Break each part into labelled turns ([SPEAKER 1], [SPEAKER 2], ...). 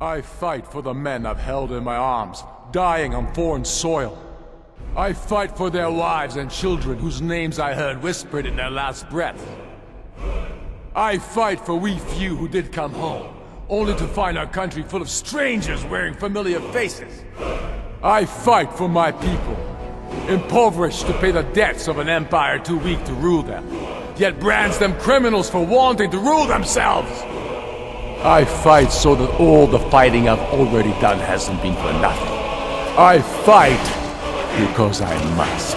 [SPEAKER 1] I fight for the men I've held in my arms, dying on foreign soil. I fight for their wives and children whose names I heard whispered in their last breath. I fight for we few who did come home, only to find our country full of strangers wearing familiar faces. I fight for my people, impoverished to pay the debts of an empire too weak to rule them, yet brands them criminals for wanting to rule themselves. I fight so that all the fighting I've already done hasn't been for nothing. I fight because I must.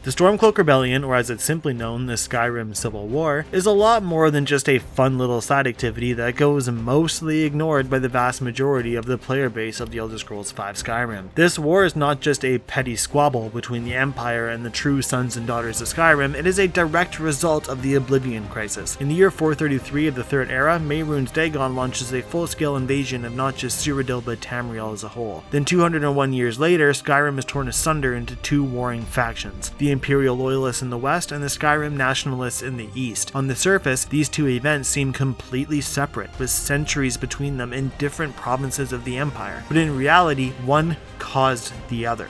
[SPEAKER 2] The Stormcloak Rebellion, or as it's simply known, the Skyrim Civil War, is a lot more than just a fun little side activity that goes mostly ignored by the vast majority of the player base of the Elder Scrolls V Skyrim. This war is not just a petty squabble between the Empire and the true sons and daughters of Skyrim, it is a direct result of the Oblivion Crisis. In the year 433 of the Third Era, Mehrunes Dagon launches a full-scale invasion of not just Cyrodiil but Tamriel as a whole. Then 201 years later, Skyrim is torn asunder into two warring factions. The Imperial Loyalists in the west and the Skyrim Nationalists in the east. On the surface, these two events seem completely separate, with centuries between them in different provinces of the Empire. But in reality, one caused the other.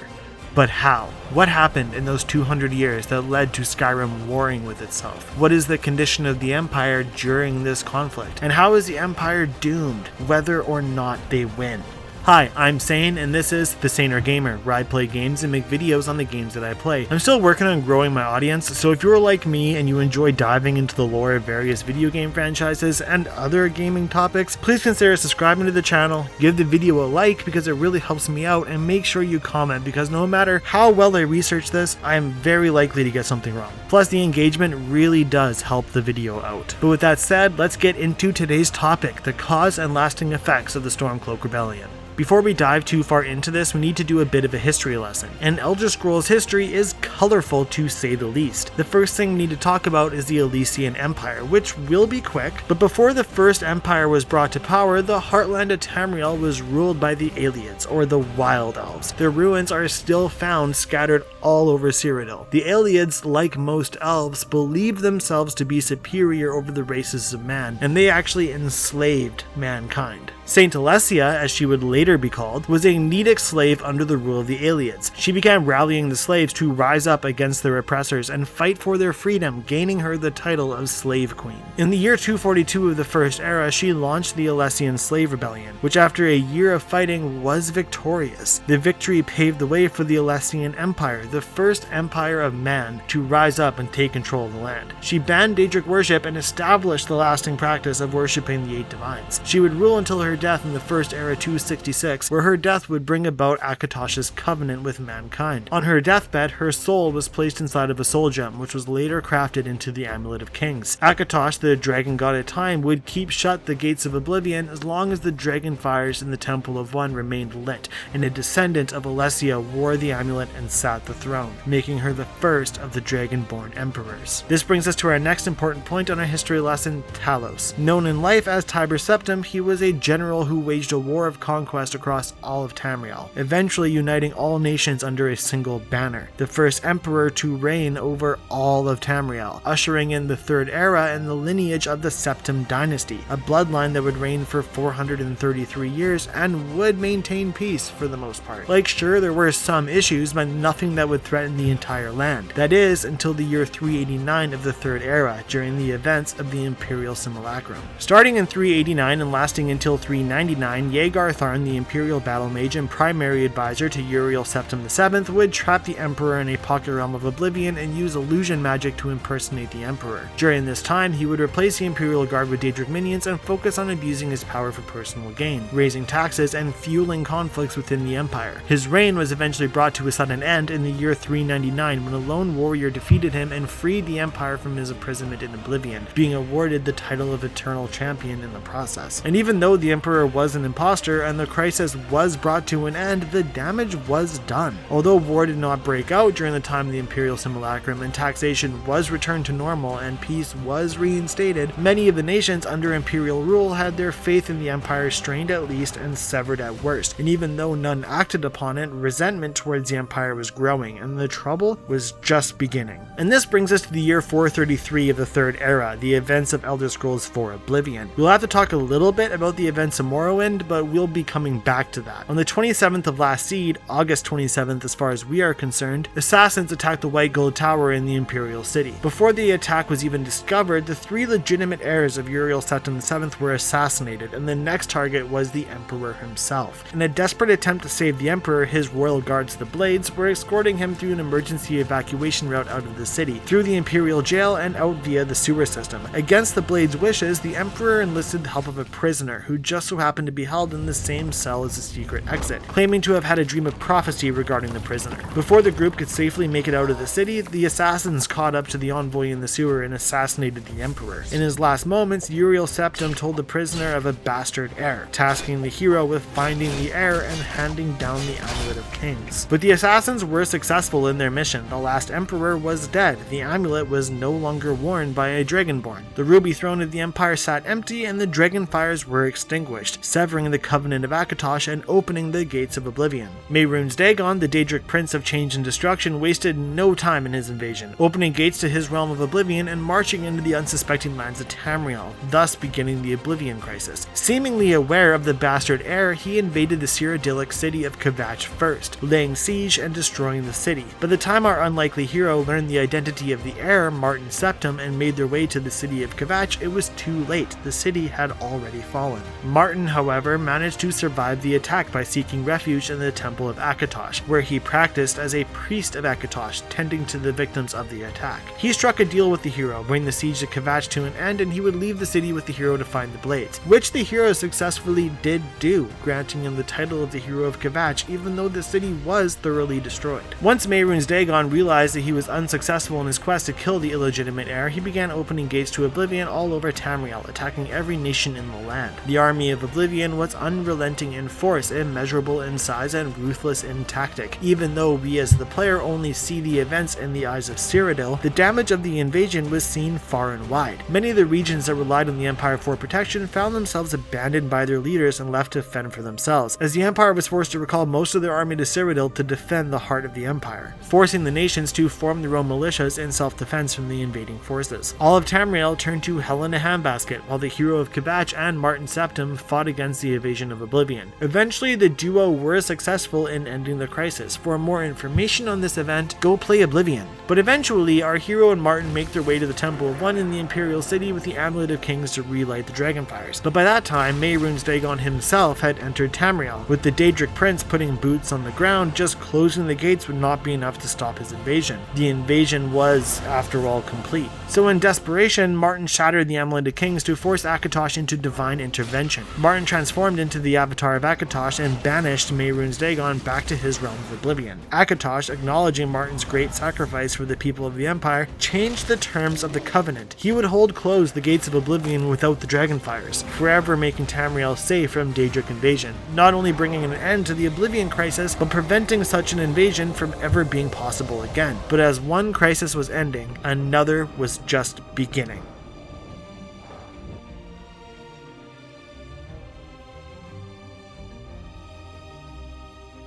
[SPEAKER 2] But how? What happened in those 200 years that led to Skyrim warring with itself? What is the condition of the Empire during this conflict? And how is the Empire doomed, whether or not they win? Hi, I'm Sane, and this is The Saner Gamer, where I play games and make videos on the games that I play. I'm still working on growing my audience, so if you're like me and you enjoy diving into the lore of various video game franchises and other gaming topics, please consider subscribing to the channel, give the video a like because it really helps me out, and make sure you comment because no matter how well I research this, I am very likely to get something wrong. Plus, the engagement really does help the video out. But with that said, let's get into today's topic, the cause and lasting effects of the Stormcloak Rebellion. Before we dive too far into this, we need to do a bit of a history lesson, and Elder Scrolls history is colorful to say the least. The first thing we need to talk about is the Elysian Empire, which will be quick, but before the first empire was brought to power, the heartland of Tamriel was ruled by the Ayleids, or the Wild Elves. Their ruins are still found scattered all over Cyrodiil. The Ayleids, like most elves, believed themselves to be superior over the races of man, and they actually enslaved mankind. Saint Alessia, as she would later be called, was a Nedic slave under the rule of the Ayleids. She began rallying the slaves to rise up against their oppressors and fight for their freedom, gaining her the title of Slave Queen. In the year 242 of the First Era, she launched the Elysian Slave Rebellion, which after a year of fighting was victorious. The victory paved the way for the Elysian Empire, the first empire of man to rise up and take control of the land. She banned Daedric worship and established the lasting practice of worshipping the 8 divines. She would rule until her death in the First Era 266, where her death would bring about Akatosh's covenant with mankind. On her deathbed, her soul was placed inside of a soul gem, which was later crafted into the Amulet of Kings. Akatosh, the dragon god of time, would keep shut the gates of oblivion as long as the dragon fires in the Temple of One remained lit, and a descendant of Alessia wore the amulet and sat the throne, making her the first of the dragon-born emperors. This brings us to our next important point on our history lesson, Talos. Known in life as Tiber Septim, he was a general who waged a war of conquest across all of Tamriel, eventually uniting all nations under a single banner, the first emperor to reign over all of Tamriel, ushering in the Third Era and the lineage of the Septim dynasty, a bloodline that would reign for 433 years and would maintain peace for the most part. Like, sure, there were some issues, but nothing that would threaten the entire land. That is, until the year 389 of the Third Era, during the events of the Imperial Simulacrum. Starting in 389 and lasting until 399, Yegar Tharn, the Imperial Battle Mage and primary advisor to Uriel Septim VII, would trap the Emperor in a pocket realm of Oblivion and use illusion magic to impersonate the Emperor. During this time, he would replace the Imperial Guard with Daedric minions and focus on abusing his power for personal gain, raising taxes and fueling conflicts within the Empire. His reign was eventually brought to a sudden end in the year 399 when a lone warrior defeated him and freed the Empire from his imprisonment in Oblivion, being awarded the title of Eternal Champion in the process. And even though the Emperor was an imposter and the crisis was brought to an end, the damage was done. Although war did not break out during the time of the Imperial Simulacrum and taxation was returned to normal and peace was reinstated, many of the nations under Imperial rule had their faith in the Empire strained at least and severed at worst, and even though none acted upon it, resentment towards the Empire was growing, and the trouble was just beginning. And this brings us to the year 433 of the Third Era, the events of Elder Scrolls IV Oblivion. We'll have to talk a little bit about the events of Morrowind, but we'll be coming back to that. On the 27th of last seed, August 27th as far as we are concerned, assassins attacked the White Gold Tower in the Imperial City. Before the attack was even discovered, the three legitimate heirs of Uriel Septim VII were assassinated, and the next target was the Emperor himself. In a desperate attempt to save the Emperor, his royal guards, the Blades, were escorting him through an emergency evacuation route out of the city, through the Imperial jail and out via the sewer system. Against the Blades' wishes, the Emperor enlisted the help of a prisoner who just so happened to be held in the same cell as the secret exit, claiming to have had a dream of prophecy regarding the prisoner. Before the group could safely make it out of the city, the assassins caught up to the envoy in the sewer and assassinated the Emperor. In his last moments, Uriel Septim told the prisoner of a bastard heir, tasking the hero with finding the heir and handing down the Amulet of Kings. But the assassins were successful in their mission. The last Emperor was dead. The amulet was no longer worn by a Dragonborn. The ruby throne of the Empire sat empty and the dragon fires were extinguished, severing the Covenant of Akatosh and opening the gates of Oblivion. Mehrunes Dagon, the Daedric Prince of Change and Destruction, wasted no time in his invasion, opening gates to his realm of Oblivion and marching into the unsuspecting lands of Tamriel, thus beginning the Oblivion Crisis. Seemingly aware of the bastard heir, he invaded the Cyrodiilic city of Kvatch first, laying siege and destroying the city. By the time our unlikely hero learned the identity of the heir, Martin Septim, and made their way to the city of Kvatch, it was too late. The city had already fallen. Martin, however, managed to survive the attack by seeking refuge in the Temple of Akatosh, where he practiced as a priest of Akatosh, tending to the victims of the attack. He struck a deal with the hero, bring the siege of Kvatch to an end, and he would leave the city with the hero to find the Blades, which the hero successfully did do, granting him the title of the Hero of Kvatch, even though the city was thoroughly destroyed. Once Mehrunes Dagon realized that he was unsuccessful in his quest to kill the illegitimate heir, he began opening gates to Oblivion all over Tamriel, attacking every nation in the land. The army of Oblivion was unrelenting in force, immeasurable in size, and ruthless in tactic. Even though we as the player only see the events in the eyes of Cyrodiil, the damage of the invasion was seen far and wide. Many of the regions that relied on the Empire for protection found themselves abandoned by their leaders and left to fend for themselves, as the Empire was forced to recall most of their army to Cyrodiil to defend the heart of the Empire, forcing the nations to form their own militias in self-defense from the invading forces. All of Tamriel turned to hell in a handbasket, while the hero of Kvatch and Martin Septim fought against the invasion of Oblivion. Eventually, the duo were successful in ending the crisis. For more information on this event, go play Oblivion. But eventually, our hero and Martin make their way to the Temple of One in the Imperial City with the Amulet of Kings to relight the Dragonfires. But by that time, Mehrunes Dagon himself had entered Tamriel, with the Daedric Prince putting boots on the ground. Just closing the gates would not be enough to stop his invasion. The invasion was, after all, complete. So in desperation, Martin shattered the Amulet of Kings to force Akatosh into divine intervention. Martin transformed into the Avatar of Akatosh and banished Mehrunes Dagon back to his realm of Oblivion. Akatosh, acknowledging Martin's great sacrifice for the people of the Empire, changed the terms of the Covenant. He would hold closed the gates of Oblivion without the Dragonfires, forever making Tamriel safe from Daedric invasion, not only bringing an end to the Oblivion Crisis, but preventing such an invasion from ever being possible again. But as one crisis was ending, another was just beginning.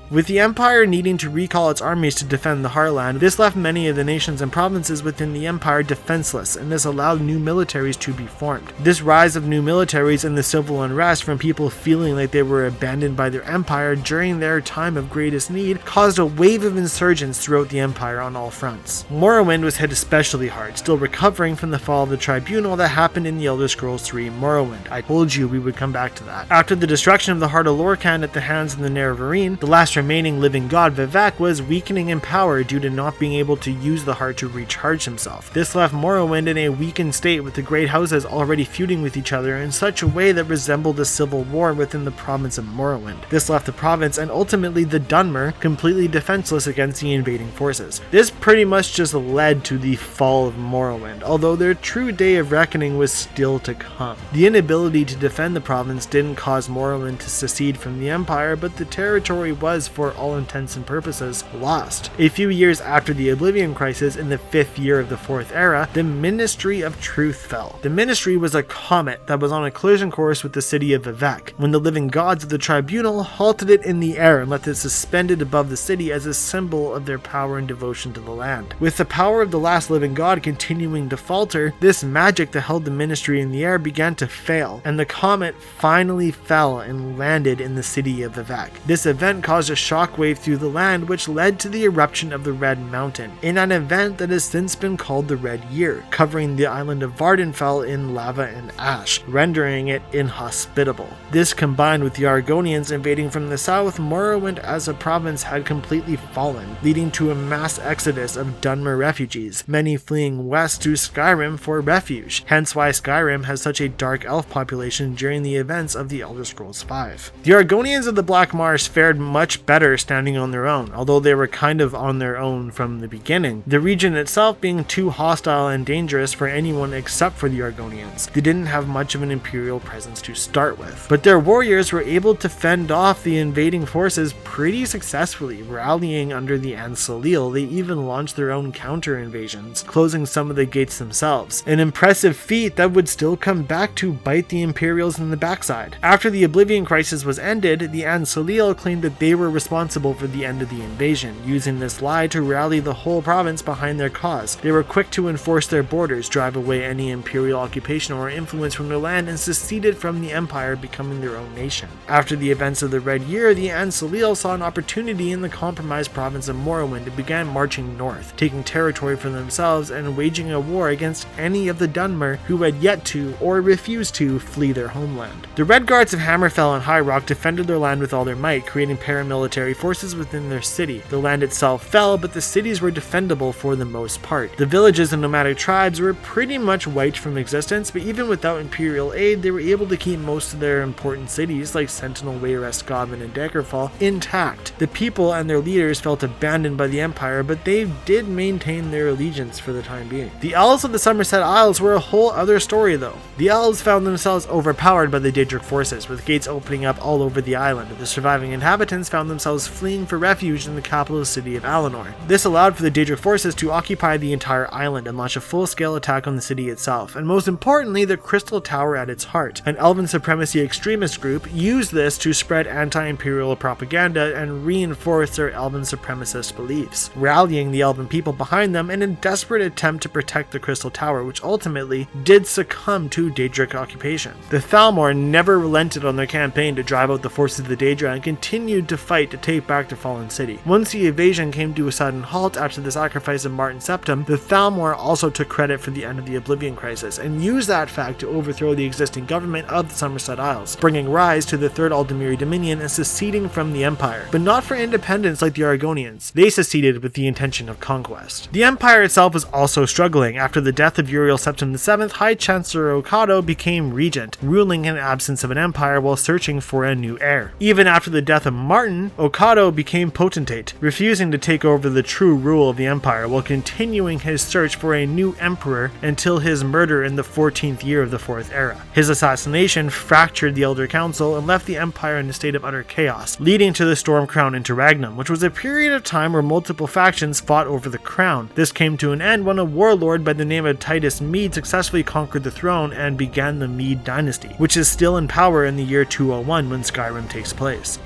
[SPEAKER 2] With the Empire needing to recall its armies to defend the Heartland, this left many of the nations and provinces within the Empire defenseless, and this allowed new militaries to be formed. This rise of new militaries and the civil unrest from people feeling like they were abandoned by their empire during their time of greatest need caused a wave of insurgents throughout the Empire on all fronts. Morrowind was hit especially hard, still recovering from the fall of the Tribunal that happened in the Elder Scrolls III Morrowind. I told you we would come back to that. After the destruction of the Heart of Lorkhan at the hands of the Nerevarine, the last remaining living god, Vivek, was weakening in power due to not being able to use the heart to recharge himself. This left Morrowind in a weakened state, with the great houses already feuding with each other in such a way that resembled a civil war within the province of Morrowind. This left the province and ultimately the Dunmer completely defenseless against the invading forces. This pretty much just led to the fall of Morrowind, although their true day of reckoning was still to come. The inability to defend the province didn't cause Morrowind to secede from the Empire, but the territory was, for all intents and purposes, lost. A few years after the Oblivion Crisis, in the 5th year of the 4th era, the Ministry of Truth fell. The Ministry was a comet that was on a collision course with the city of Vivek, when the living gods of the Tribunal halted it in the air and left it suspended above the city as a symbol of their power and devotion to the land. With the power of the last living god continuing to falter, this magic that held the Ministry in the air began to fail, and the comet finally fell and landed in the city of Vivek. This event caused a shockwave through the land, which led to the eruption of the Red Mountain, in an event that has since been called the Red Year, covering the island of Vardenfell in lava and ash, rendering it inhospitable. This, combined with the Argonians invading from the south, Morrowind as a province had completely fallen, leading to a mass exodus of Dunmer refugees, many fleeing west to Skyrim for refuge, hence why Skyrim has such a dark elf population during the events of the Elder Scrolls V. The Argonians of the Black Marsh fared much better standing on their own, although they were kind of on their own from the beginning, the region itself being too hostile and dangerous for anyone except for the Argonians. They didn't have much of an imperial presence to start with, but their warriors were able to fend off the invading forces pretty successfully, rallying under the Ansalil. They even launched their own counter-invasions, closing some of the gates themselves, an impressive feat that would still come back to bite the Imperials in the backside. After the Oblivion Crisis was ended, the Ansalil claimed that they were responsible for the end of the invasion, using this lie to rally the whole province behind their cause. They were quick to enforce their borders, drive away any Imperial occupation or influence from their land, and seceded from the Empire, becoming their own nation. After the events of the Red Year, the Ansalil saw an opportunity in the compromised province of Morrowind and began marching north, taking territory for themselves and waging a war against any of the Dunmer who had yet to, or refused to, flee their homeland. The Red Guards of Hammerfell and High Rock defended their land with all their might, creating paramilitary forces within their city. The land itself fell, but the cities were defendable for the most part. The villages and nomadic tribes were pretty much wiped from existence, but even without Imperial aid, they were able to keep most of their important cities, like Sentinel, Wayrest, Godwin, and Daggerfall, intact. The people and their leaders felt abandoned by the Empire, but they did maintain their allegiance for the time being. The Elves of the Somerset Isles were a whole other story though. The Elves found themselves overpowered by the Daedric forces, with gates opening up all over the island. The surviving inhabitants found themselves fleeing for refuge in the capital city of Alinor. This allowed for the Daedric forces to occupy the entire island and launch a full-scale attack on the city itself, and most importantly, the Crystal Tower at its heart. An Elven supremacy extremist group used this to spread anti-imperial propaganda and reinforce their Elven supremacist beliefs, rallying the Elven people behind them in a desperate attempt to protect the Crystal Tower, which ultimately did succumb to Daedric occupation. The Thalmor never relented on their campaign to drive out the forces of the Daedra and continued to fight to take back the fallen city. Once the invasion came to a sudden halt after the sacrifice of Martin Septim, the Thalmor also took credit for the end of the Oblivion Crisis and used that fact to overthrow the existing government of the Somerset Isles, bringing rise to the Third Aldemiri Dominion and seceding from the Empire, but not for independence like the Argonians. They seceded with the intention of conquest. The Empire itself was also struggling. After the death of Uriel Septim VII, High Chancellor Okado became regent, ruling in absence of an empire while searching for a new heir. Even after the death of Martin, Okado became potentate, refusing to take over the true rule of the empire while continuing his search for a new emperor until his murder in the 14th year of the 4th era. His assassination fractured the Elder Council and left the empire in a state of utter chaos, leading to the Stormcrown Interregnum, which was a period of time where multiple factions fought over the crown. This came to an end when a warlord by the name of Titus Mede successfully conquered the throne and began the Mede dynasty, which is still in power in the year 201 when Skyrim takes place.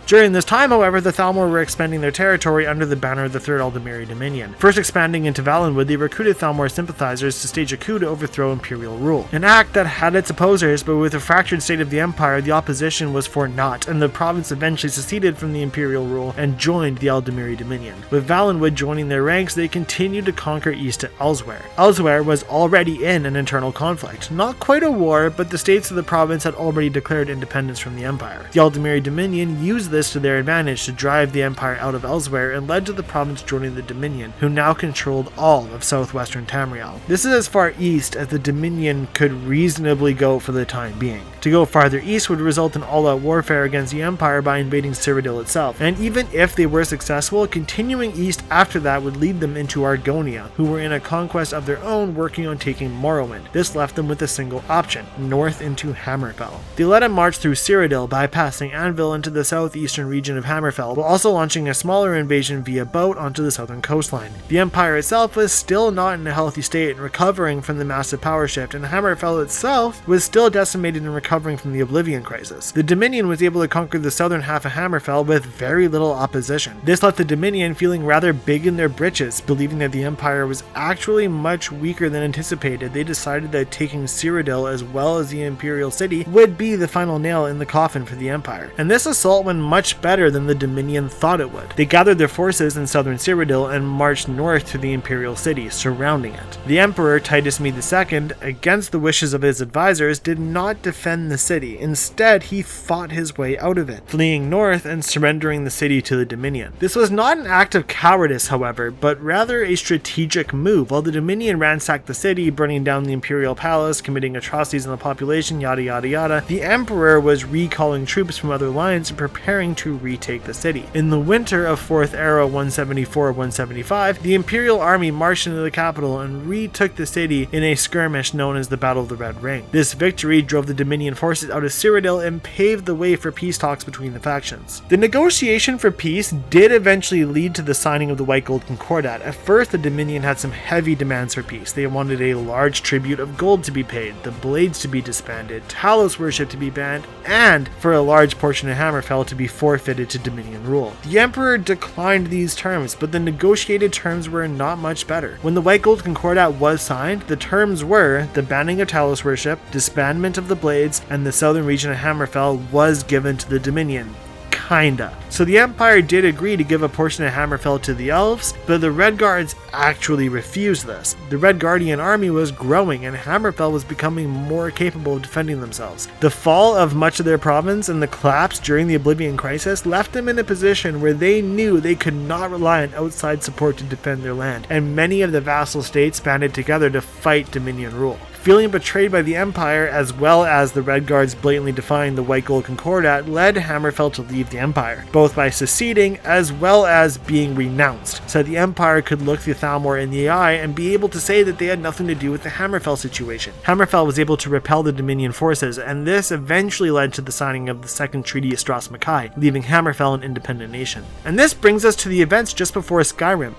[SPEAKER 2] During this time, however, the Thalmor were expanding their territory under the banner of the Third Aldemiri Dominion. First expanding into Valenwood, they recruited Thalmor sympathizers to stage a coup to overthrow imperial rule. An act that had its opposers, but with a fractured state of the empire, the opposition was for naught, and the province eventually seceded from the imperial rule and joined the Aldemiri Dominion. With Valenwood joining their ranks, they continued to conquer east to Elsewhere. Elsewhere was already in an internal conflict. Not quite a war, but the states of the province had already declared independence from the empire. The Aldemiri Dominion used this to their advantage to drive the empire out of Elsewhere and led to the province joining the Dominion, who now controlled all of southwestern Tamriel. This is as far east as the Dominion could reasonably go for the time being. To go farther east would result in all-out warfare against the empire by invading Cyrodiil itself, and even if they were successful, continuing east after that would lead them into Argonia, who were in a conquest of their own working on taking Morrowind. This left them with a single option, north into Hammerfell. They led a march through Cyrodiil, bypassing Anvil into the southeastern region of Hammerfell, while also launching a smaller invasion via boat onto the southern coastline. The empire itself was still not in a healthy state and recovering from the massive power shift, and Hammerfell itself was still decimated and recovering from the Oblivion Crisis. The Dominion was able to conquer the southern half of Hammerfell with very little opposition. This left the Dominion feeling rather big in their britches, believing that the empire was actually much weaker than anticipated. They decided that taking Cyrodiil as well as the imperial city would be the final nail in the coffin for the empire. And this assault went much better than the Dominion thought it would. They gathered their forces in southern Cyrodiil and marched north to the imperial city, surrounding it. The emperor, Titus Mede II, against the wishes of his advisors, did not defend the city. Instead, he fought his way out of it, fleeing north and surrendering the city to the Dominion. This was not an act of cowardice, however, but rather a strategic move. While the Dominion ransacked the city, burning down the imperial palace, committing atrocities on the population, yada yada yada, the emperor was recalling troops from other lines and preparing to retake the city. In the winter of 4th Era 174-175, the imperial army marched into the capital and retook the city in a skirmish known as the Battle of the Red Ring. This victory drove the Dominion forces out of Cyrodiil and paved the way for peace talks between the factions. The negotiation for peace did eventually lead to the signing of the White Gold Concordat. At first, the Dominion had some heavy demands for peace. They wanted a large tribute of gold to be paid, the blades to be disbanded, Talos worship to be banned, and for a large portion of Hammerfell to be forfeited to Dominion rule. The Emperor declined these terms, but the negotiated terms were not much better. When the White Gold Concordat was signed, the terms were the banning of Talos worship, disbandment of the blades, and the southern region of Hammerfell was given to the Dominion. Kinda. So the Empire did agree to give a portion of Hammerfell to the Elves, but the Red Guards actually refused this. The Red Guardian army was growing and Hammerfell was becoming more capable of defending themselves. The fall of much of their province and the collapse during the Oblivion Crisis left them in a position where they knew they could not rely on outside support to defend their land, and many of the vassal states banded together to fight Dominion rule. Feeling betrayed by the Empire, as well as the Red Guards blatantly defying the White Gold Concordat, led Hammerfell to leave the Empire, both by seceding as well as being renounced, so that the Empire could look the Thalmor in the eye and be able to say that they had nothing to do with the Hammerfell situation. Hammerfell was able to repel the Dominion forces, and this eventually led to the signing of the Second Treaty of Stras Mackay, leaving Hammerfell an independent nation. And this brings us to the events just before Skyrim.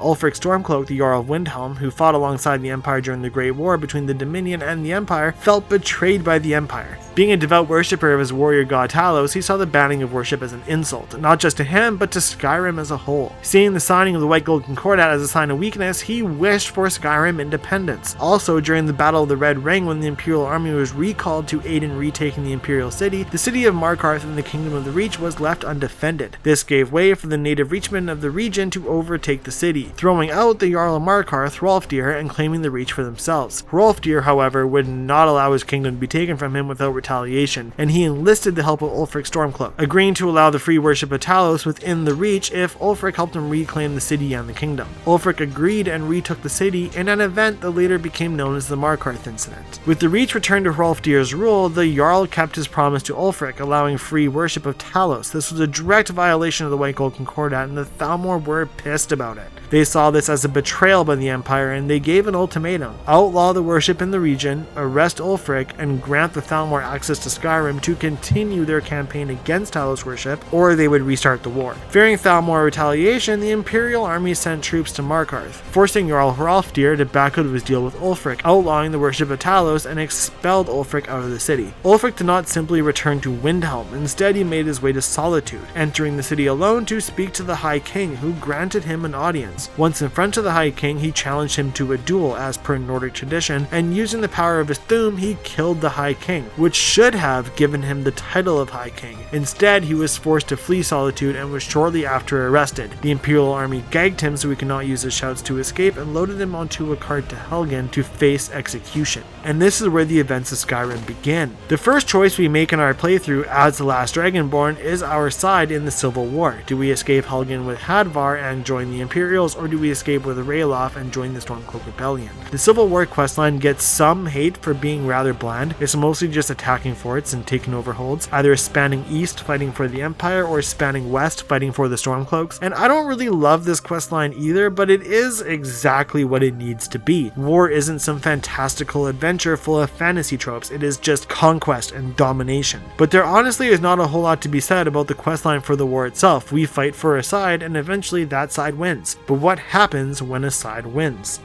[SPEAKER 2] Ulfric Stormcloak, the Jarl of Windhelm, who fought alongside the Empire during the Great War between the Dominion and the Empire, felt betrayed by the Empire. Being a devout worshipper of his warrior god Talos, he saw the banning of worship as an insult, not just to him, but to Skyrim as a whole. Seeing the signing of the White Gold Concordat as a sign of weakness, he wished for Skyrim independence. Also, during the Battle of the Red Ring, when the Imperial army was recalled to aid in retaking the Imperial city, the city of Markarth in the Kingdom of the Reach was left undefended. This gave way for the native Reachmen of the region to overtake the city, throwing out the Jarl of Markarth, Hrolfdir, and claiming the Reach for themselves. Hrolfdir, however, would not allow his kingdom to be taken from him without retaliation, and he enlisted the help of Ulfric Stormcloak, agreeing to allow the free worship of Talos within the Reach if Ulfric helped him reclaim the city and the kingdom. Ulfric agreed and retook the city in an event that later became known as the Markarth Incident. With the Reach returned to Hrolfdir's rule, the Jarl kept his promise to Ulfric, allowing free worship of Talos. This was a direct violation of the White Gold Concordat, and the Thalmor were pissed about it. They saw this as a betrayal by the Empire, and they gave an ultimatum: outlaw the worship in the region, arrest Ulfric, and grant the Thalmor access to Skyrim to continue their campaign against Talos worship, or they would restart the war. Fearing Thalmor retaliation, the Imperial army sent troops to Markarth, forcing Jarl Hrolfdir to back out of his deal with Ulfric, outlawing the worship of Talos, and expelled Ulfric out of the city. Ulfric did not simply return to Windhelm, instead he made his way to Solitude, entering the city alone to speak to the High King, who granted him an audience. Once in front of the High King, he challenged him to a duel as per Nordic tradition, and using the power of his Thu'um, he killed the High King, which should have given him the title of High King. Instead, he was forced to flee Solitude and was shortly after arrested. The Imperial army gagged him so he could not use his shouts to escape and loaded him onto a cart to Helgen to face execution. And this is where the events of Skyrim begin. The first choice we make in our playthrough as the last Dragonborn is our side in the Civil War. Do we escape Helgen with Hadvar and join the Imperials, or do we escape with Ralof and join the Stormcloak Rebellion? The Civil War questline gets some hate for being rather bland. It's mostly just attacking forts and taking over holds, either spanning east fighting for the Empire or spanning west fighting for the Stormcloaks. And I don't really love this questline either, but it is exactly what it needs to be. War isn't some fantastical adventure full of fantasy tropes, it is just conquest and domination. But there honestly is not a whole lot to be said about the questline for the war itself. We fight for a side and eventually that side wins. But what happens when a side wins?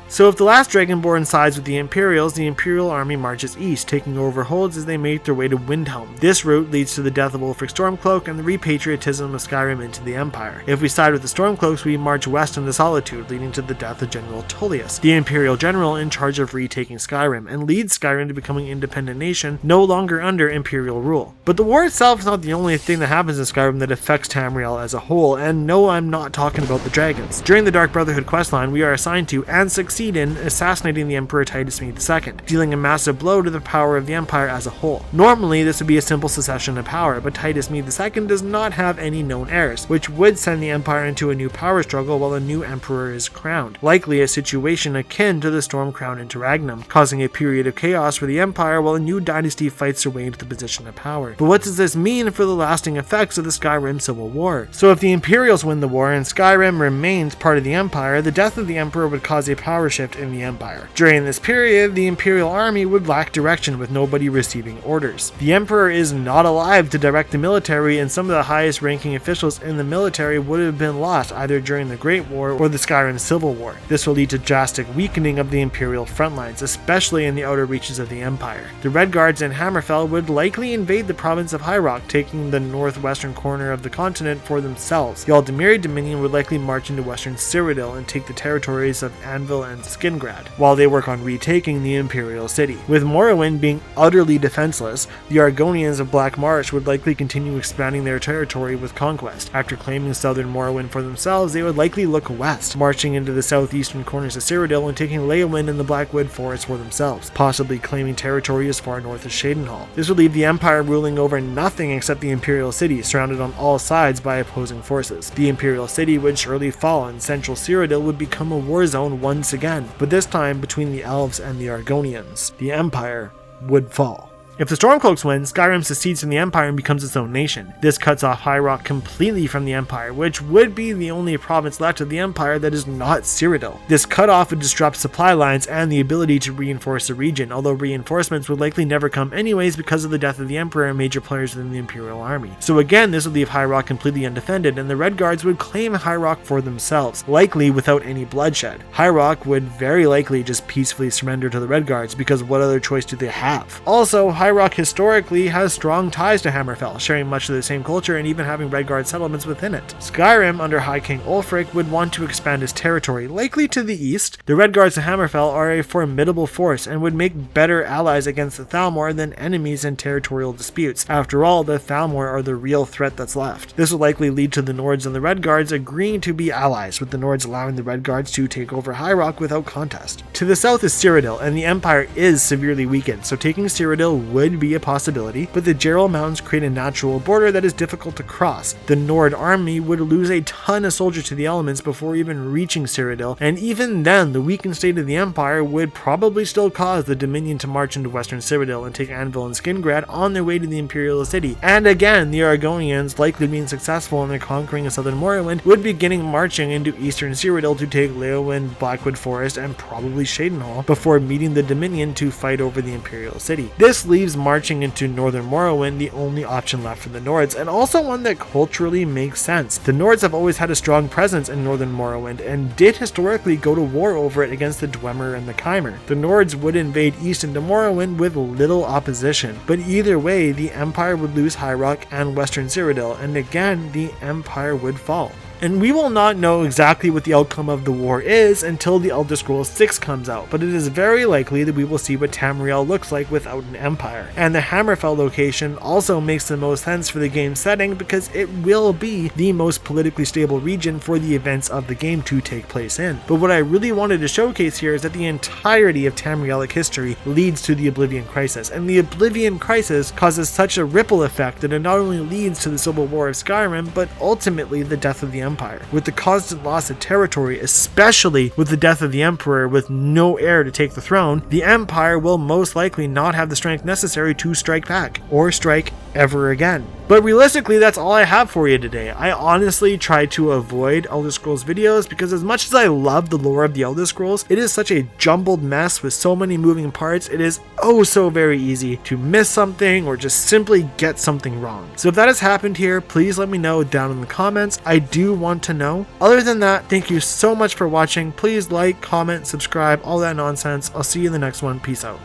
[SPEAKER 2] So if the last Dragonborn sides with the Imperials, the Imperial army marches east, taking over holds as they make their way to Windhelm. This route leads to the death of Ulfric Stormcloak and the repatriotism of Skyrim into the Empire. If we side with the Stormcloaks, we march west into Solitude, leading to the death of General Tullius, the Imperial general in charge of retaking Skyrim, and leads Skyrim to becoming an independent nation, no longer under Imperial rule. But the war itself is not the only thing that happens in Skyrim that affects Tamriel as a whole, and no, I'm not talking about the dragons. During the Dark Brotherhood questline, we are assigned to, and succeed in, assassinating the Emperor Titus Mede II, dealing a massive blow to the power of the Empire as a whole. Normally, this would be a simple succession of power, but Titus Mede II does not have any known heirs, which would send the Empire into a new power struggle while a new Emperor is crowned, likely a situation akin to the Storm Crown Interregnum, causing a period of chaos for the Empire while a new dynasty fights their way into the position of power. But what does this mean for the lasting effects of the Skyrim Civil War? So if the Imperials win the war and Skyrim remains part of the Empire, the death of the Emperor would cause a power shift in the Empire. During this period, the Imperial army would lack direction with nobody receiving orders. The Emperor is not alive to direct the military, and some of the highest ranking officials in the military would have been lost either during the Great War or the Skyrim Civil War. This will lead to drastic weakening of the Imperial front lines, especially in the outer reaches of the Empire. The Red Guards in Hammerfell would likely invade the province of High Rock, taking the northwestern corner of the continent for themselves. The Aldemiri Dominion would likely march into western Cyrodiil and take the territories of Anvil and Skingrad, while they work on retaking the Imperial city. With Morrowind being utterly defenseless, the Argonians of Black Marsh would likely continue expanding their territory with conquest. After claiming southern Morrowind for themselves, they would likely look west, marching into the southeastern corners of Cyrodiil and taking Leyawind and the Blackwood Forest for themselves, possibly claiming territory as far north as Shadenhall. This would leave the Empire ruling over nothing except the Imperial city, surrounded on all sides by opposing forces. The Imperial city would surely fall, and central Cyrodiil would become a war zone once again, but this time between the Elves and the Argonians. The Empire would fall. If the Stormcloaks win, Skyrim secedes from the Empire and becomes its own nation. This cuts off High Rock completely from the Empire, which would be the only province left of the Empire that is not Cyrodiil. This cutoff would disrupt supply lines and the ability to reinforce the region, although reinforcements would likely never come anyways because of the death of the Emperor and major players within the Imperial army. So again, this would leave High Rock completely undefended, and the Red Guards would claim High Rock for themselves, likely without any bloodshed. High Rock would very likely just peacefully surrender to the Red Guards, because what other choice do they have? Also, High Rock historically has strong ties to Hammerfell, sharing much of the same culture and even having Red Guard settlements within it. Skyrim, under High King Ulfric, would want to expand his territory, likely to the east. The Red Guards of Hammerfell are a formidable force and would make better allies against the Thalmor than enemies in territorial disputes. After all, the Thalmor are the real threat that's left. This would likely lead to the Nords and the Red Guards agreeing to be allies, with the Nords allowing the Red Guards to take over High Rock without contest. To the south is Cyrodiil, and the Empire is severely weakened, so taking Cyrodiil would be a possibility, but the Jarl Mountains create a natural border that is difficult to cross. The Nord army would lose a ton of soldiers to the elements before even reaching Cyrodiil, and even then the weakened state of the Empire would probably still cause the Dominion to march into western Cyrodiil and take Anvil and Skingrad on their way to the Imperial City. And again, the Argonians, likely being successful in their conquering of southern Morrowind, would be beginning marching into eastern Cyrodiil to take Leowind, Blackwood Forest, and probably Shadenhall before meeting the Dominion to fight over the Imperial City. This leaves marching into northern Morrowind the only option left for the Nords, and also one that culturally makes sense. The Nords have always had a strong presence in northern Morrowind and did historically go to war over it against the Dwemer and the Chimer. The Nords would invade east into Morrowind with little opposition, but either way the Empire would lose High Rock and western Cyrodiil, and again the Empire would fall. And we will not know exactly what the outcome of the war is until the Elder Scrolls 6 comes out, but it is very likely that we will see what Tamriel looks like without an empire. And the Hammerfell location also makes the most sense for the game's setting because it will be the most politically stable region for the events of the game to take place in. But what I really wanted to showcase here is that the entirety of Tamrielic history leads to the Oblivion Crisis, and the Oblivion Crisis causes such a ripple effect that it not only leads to the Civil War of Skyrim, but ultimately the death of the Empire. With the constant loss of territory, especially with the death of the Emperor with no heir to take the throne, the Empire will most likely not have the strength necessary to strike back, or strike ever again. But realistically, that's all I have for you today. I honestly try to avoid Elder Scrolls videos because as much as I love the lore of the Elder Scrolls, it is such a jumbled mess with so many moving parts, it is oh so very easy to miss something or just simply get something wrong. So if that has happened here, please let me know down in the comments. I do want to know. Other than that, thank you so much for watching. Please like, comment, subscribe, all that nonsense. I'll see you in the next one. Peace out.